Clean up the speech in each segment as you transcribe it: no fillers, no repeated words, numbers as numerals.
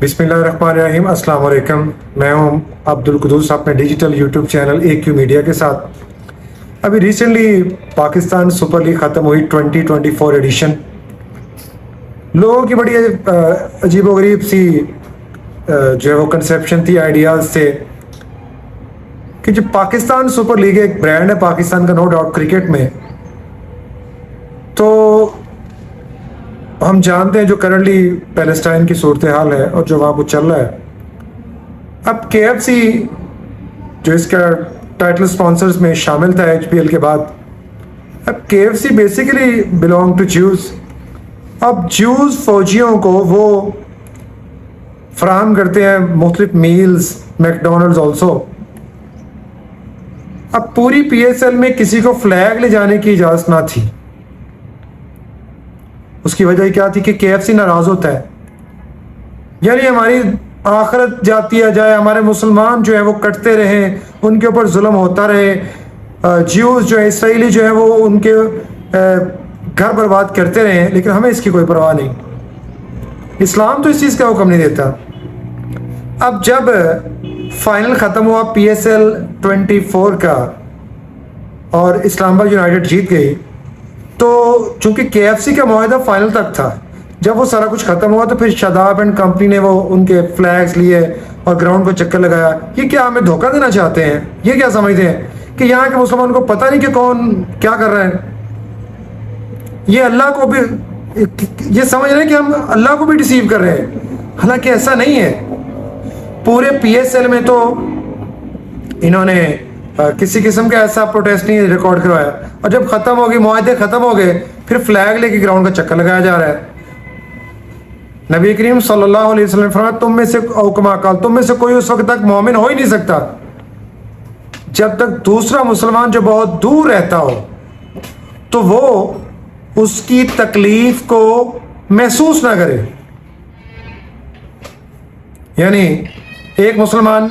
बिस्मिल्लाहिर्रहमानिर्रहीम। अस्सलाम वालेकुम। मैं हूं अब्दुल कुदूस अपने digital YouTube channel AQ media के साथ। अभी रिसेंटली पाकिस्तान सुपर लीग ख़त्म हुई 2024 एडिशन। लोगों की बड़ी अजीबोगरीब सी जो है वो कंसेप्शन थी, आइडियाज़ थे कि जो पाकिस्तान सुपर लीग एक ब्रांड है पाकिस्तान का, नो डाउट क्रिकेट में। तो हम जानते हैं जो करंटली पैलेस्टाइन की सूरत हाल है और जो वहाँ पर चल रहा है। अब KFC जो इसका टाइटल स्पॉन्सर्स में शामिल था HPL के बाद, अब KFC basically belong to Jews. अब ज्यूज़ फौजियों को वो फराहम करते हैं मुख्तलिफ मील्स, मैकडोनल्ड्स ऑल्सो। अब पूरी PSL में किसी को फ्लैग ले जाने की इजाज़त ना थी। उसकी वजह क्या थी कि KFC नाराज़ होता है, यानी हमारी आखिरत जाती है जाए, हमारे मुसलमान जो है वो कटते रहें, उनके ऊपर जुल्म होता रहे, ज्यूज़ जो है इसराइली जो है वो उनके घर बर्बाद करते रहें, लेकिन हमें इसकी कोई परवाह नहीं। इस्लाम तो इस चीज़ का हुक्म नहीं देता। अब जब फाइनल ख़त्म हुआ PSL 24 का और इस्लामाबाद यूनाइटेड जीत गई, तो चूंकि KFC का मुआहदा फाइनल तक था, जब वो सारा कुछ ख़त्म हुआ तो फिर शादाब एंड कंपनी ने वो उनके फ्लैग्स लिए और ग्राउंड को चक्कर लगाया। ये क्या हमें धोखा देना चाहते हैं? ये क्या समझते हैं कि यहाँ के मुसलमान को पता नहीं कि कौन क्या कर रहा है? ये अल्लाह को भी ये समझ रहे हैं कि हम अल्लाह को भी डिसीव कर रहे हैं, हालांकि ऐसा नहीं है। पूरे PSL में तो इन्होंने किसी किस्म का ऐसा प्रोटेस्ट नहीं रिकॉर्ड करवाया, और जब ख़त्म हो गई, मुआहदे ख़त्म हो गए, फिर फ्लैग लेके ग्राउंड का चक्कर लगाया जा रहा है। नबी करीम सल्लल्लाहु अलैहि वसल्लम ने फरमाया, तुम में से औकमा काल, तुम में से कोई उस वक्त तक मोमिन हो ही नहीं सकता जब तक दूसरा मुसलमान जो बहुत दूर रहता हो तो वो उसकी तकलीफ को महसूस ना करे। यानी एक मुसलमान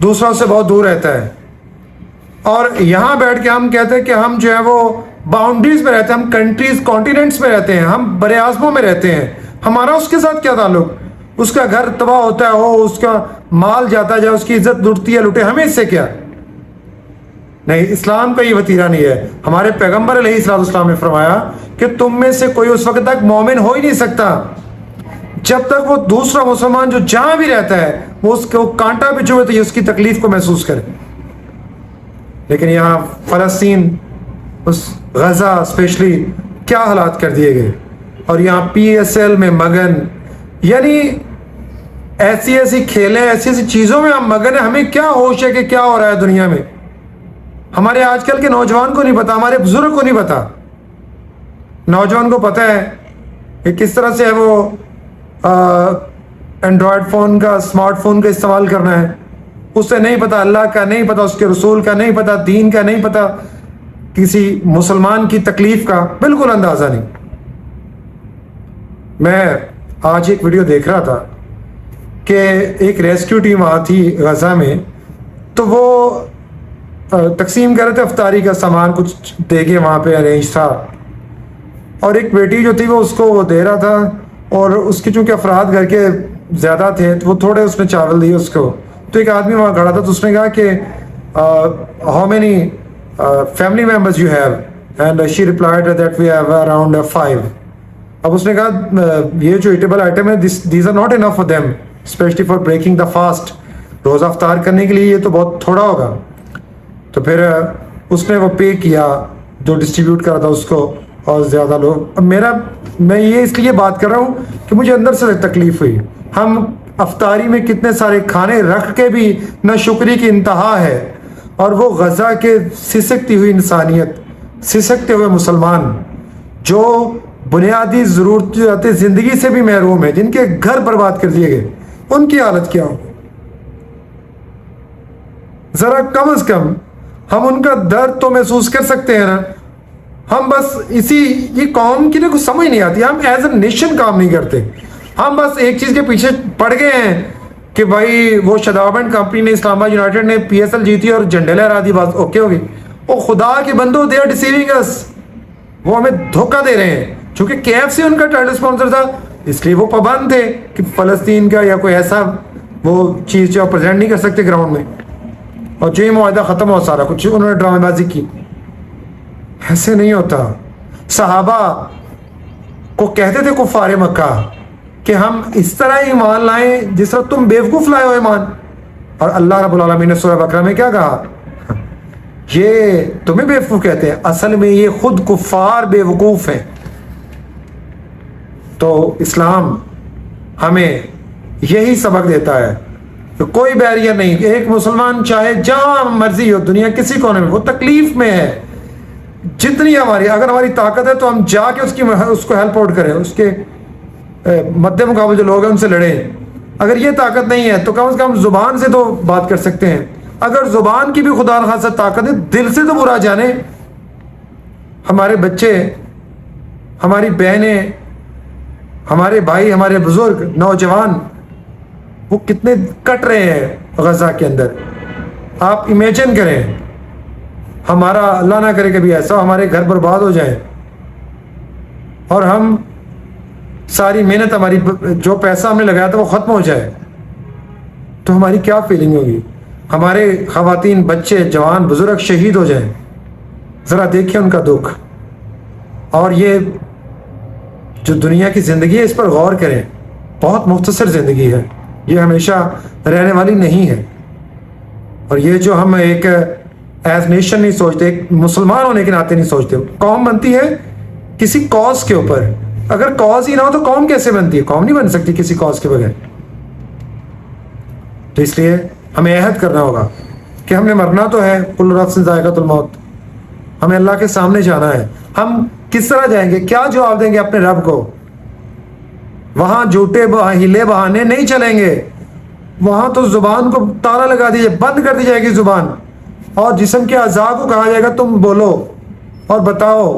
दूसरा से बहुत दूर रहता है और यहाँ बैठ के हम कहते हैं कि हम जो है वो बाउंड्रीज में रहते हैं, हम कंट्रीज कॉन्टिनेंट्स में रहते हैं, हम बड़े आज़मों में रहते हैं, हमारा उसके साथ क्या ताल्लुक? उसका घर तबाह होता है, हो उसका माल जाता जाए, उसकी इज्जत लुटती है, लुटे, हमें इससे क्या? नहीं, इस्लाम का ये वतीरा नहीं है। हमारे पैगंबर अलैहिस्सलाम ने फरमाया कि तुम में से कोई उस वक्त तक मोमिन हो ही नहीं सकता जब तक वो दूसरा मुसलमान जो जहां भी रहता है वो उसको कांटा भी चुभे तो ये उसकी तकलीफ को महसूस करे। लेकिन यहाँ फ़लस्तीन, उस गज़ा स्पेशली, क्या हालात कर दिए गए, और यहाँ PSL में मगन, यानी ऐसी ऐसी खेलें, ऐसी ऐसी चीज़ों में हम मगन है। हमें क्या होश है कि क्या हो रहा है दुनिया में? हमारे आजकल के नौजवान को नहीं पता, हमारे बुजुर्ग को नहीं पता। नौजवान को पता है कि किस तरह से है वो एंड्रॉयड फ़ोन का, स्मार्टफोन का इस्तेमाल करना है। उसे नहीं पता अल्लाह का, नहीं पता उसके रसूल का, नहीं पता दीन का, नहीं पता किसी मुसलमान की तकलीफ़ का, बिल्कुल अंदाज़ा नहीं। मैं आज एक वीडियो देख रहा था कि एक रेस्क्यू टीम वहाँ थी गज़ा में, तो वो तकसीम कर रहे थे अफ्तारी का सामान, कुछ दे के वहाँ पे अरेंज था, और एक बेटी जो थी वो उसको वो दे रहा था, और उसके चूँकि अफराद घर के ज़्यादा थे तो वो थोड़े उसने चावल दिए उसको। तो एक आदमी वहाँ खड़ा था, तो उसने कहा कि how many family members you have, and she replied that we have around 5। अब उसने कहा ये जो ईटेबल आइटम है these are not enough for them, specially for breaking the fast, रोज़ा अफ्तार करने के लिए ये तो बहुत थोड़ा होगा। तो फिर उसने वो पे किया जो डिस्ट्रीब्यूट कर रहा था उसको, और ज़्यादा लोग। अब मैं ये इसलिए बात कर रहा हूँ कि मुझे अंदर से तकलीफ़ हुई। हम अफ्तारी में कितने सारे खाने रख के भी ना शुक्री की इंतहा है, और वो गज़ा के सिसकती हुई इंसानियत, सिसकते हुए मुसलमान जो बुनियादी ज़रूरत ज़िंदगी से भी महरूम है, जिनके घर बर्बाद कर दिए गए, उनकी हालत क्या हो? ज़रा कम से कम हम उनका दर्द तो महसूस कर सकते हैं ना। हम बस ये कौम की ना कुछ समझ नहीं आती, हम एज ए नेशन काम नहीं करते। हम बस एक चीज़ के पीछे पड़ गए हैं कि भाई वो शादाब एंड कंपनी ने, इस्लामाबाद यूनाइटेड ने PSL जीती और झंडे लहरा दी, बात ओके होगी। वो खुदा के बंदो, दे आर डिसीविंग अस, वो हमें धोखा दे रहे हैं। चूंकि KFC उनका टाइटल स्पॉन्सर था, اس لیے وہ پابند تھے کہ فلسطین کا یا کوئی ایسا وہ چیز جو پریزنٹ نہیں کر سکتے گراؤنڈ میں، اور جو یہ معاہدہ ختم ہو سارا کچھ انہوں نے ڈرامے بازی کی. ایسے نہیں ہوتا. صحابہ کو کہتے تھے کفار مکہ کہ ہم اس طرح ایمان لائیں جس طرح تم بیوقوف لائے ہو ایمان، اور اللہ رب العالمین نے سورہ بقرہ میں کیا کہا؟ یہ تمہیں بیوقوف کہتے ہیں، اصل میں یہ خود کفار بیوقوف ہیں. تو اسلام ہمیں یہی سبق دیتا ہے کہ کوئی بیریئر نہیں. ایک مسلمان چاہے جہاں مرضی ہو دنیا کسی کونے میں، وہ تکلیف میں ہے، جتنی ہماری اگر ہماری طاقت ہے تو ہم جا کے اس کو ہیلپ آؤٹ کریں، اس کے مد مقابل جو لوگ ہیں ان سے لڑیں. اگر یہ طاقت نہیں ہے تو کم از کم زبان سے تو بات کر سکتے ہیں. اگر زبان کی بھی خدا نخواستہ طاقت ہے، دل سے تو برا جانے. ہمارے بچے، ہماری بہنیں، ہمارے بھائی، ہمارے بزرگ، نوجوان وہ کتنے کٹ رہے ہیں غزہ کے اندر. آپ امیجن کریں، ہمارا اللہ نہ کرے کبھی ایسا ہمارے گھر برباد ہو جائیں اور ہم ساری محنت، ہماری جو پیسہ ہم نے لگایا تھا وہ ختم ہو جائے، تو ہماری کیا فیلنگ ہوگی؟ ہمارے خواتین، بچے، جوان، بزرگ شہید ہو جائیں. ذرا دیکھیں ان کا دکھ. اور یہ جو دنیا کی زندگی ہے اس پر غور کریں. بہت مختصر زندگی ہے، یہ ہمیشہ رہنے والی نہیں ہے. اور یہ جو ہم ایک ایز نیشن نہیں سوچتے، ایک مسلمان ہونے کے ناطے نہیں سوچتے. قوم بنتی ہے کسی کاز کے اوپر. اگر کاز ہی نہ ہو تو قوم کیسے بنتی ہے؟ قوم نہیں بن سکتی کسی کاز کے بغیر. تو اس لیے ہمیں عہد کرنا ہوگا کہ ہم نے مرنا تو ہے، کل نفس ذائقۃ الموت. ہمیں اللہ کے سامنے جانا ہے. ہم کس طرح جائیں گے؟ کیا جواب دیں گے اپنے رب کو؟ وہاں جھوٹے ہیلے بہانے نہیں چلیں گے. وہاں تو زبان کو تالا لگا دیجیے، بند کر دی جائے گی زبان، اور جسم کے اعضاء کو کہا جائے گا تم بولو اور بتاؤ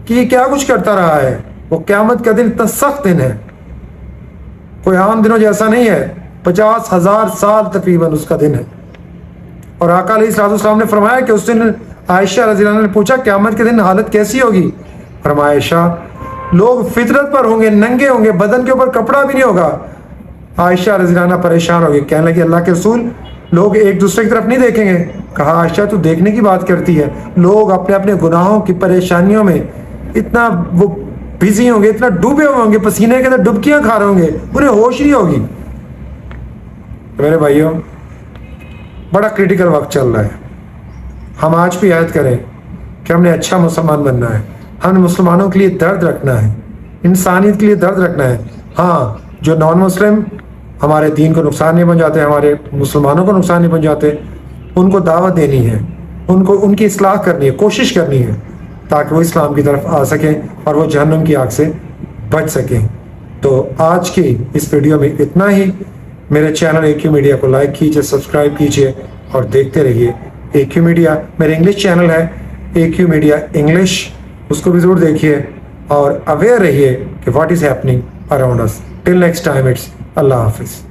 کہ یہ کیا کچھ کرتا رہا ہے. وہ قیامت کا دن اتنا سخت دن ہے، کوئی عام دنوں جیسا نہیں ہے. 50,000 سال تقریباً اس کا دن ہے. اور آقا علیہ الصلوۃ والسلام نے فرمایا کہ اس دن عائشہ رضی اللہ عنہ نے پوچھا قیامت کے دن حالت کیسی ہوگی؟ فرمایا عائشہ لوگ فطرت پر ہوں گے، ننگے ہوں گے، بدن کے اوپر کپڑا بھی نہیں ہوگا. عائشہ رضی اللہ عنہ پریشان ہو گئی، کہنے لگی اللہ کے رسول لوگ ایک دوسرے کی طرف نہیں دیکھیں گے. کہا عائشہ تو دیکھنے کی بات کرتی ہے، لوگ اپنے اپنے گناہوں کی پریشانیوں میں اتنا وہ بزی ہوں گے، اتنا ڈوبے ہوئے ہوں گے، پسینے کے اندر ڈبکیاں کھا رہے ہوں گے، انہیں ہوش نہیں ہوگی. میرے بھائیوں، بڑا کریٹیکل وقت چل رہا ہے. ہم آج بھی عہد کریں کہ ہم نے اچھا مسلمان بننا ہے. ہم نے مسلمانوں کے لیے درد رکھنا ہے، انسانیت کے لیے درد رکھنا ہے. ہاں، جو نان مسلم ہمارے دین کو نقصان نہیں پہنچاتے، ہمارے مسلمانوں کو نقصان نہیں پہنچاتے، ان کو دعوت دینی ہے، ان کی اصلاح کرنی ہے، کوشش کرنی ہے تاکہ وہ اسلام کی طرف آ سکیں اور وہ جہنم کی آگ سے بچ سکیں. تو آج کی اس ویڈیو میں اتنا ہی. میرے چینل اے کیو میڈیا کو لائک کیجئے، سبسکرائب کیجئے اور دیکھتے رہیے. اے کیو میڈیا میرے انگلش چینل ہے، اے کیو میڈیا انگلش، اس کو بھی ضرور دیکھیے اور اویئر رہیے کہ what is happening around us. Till next time, it's اللہ حافظ.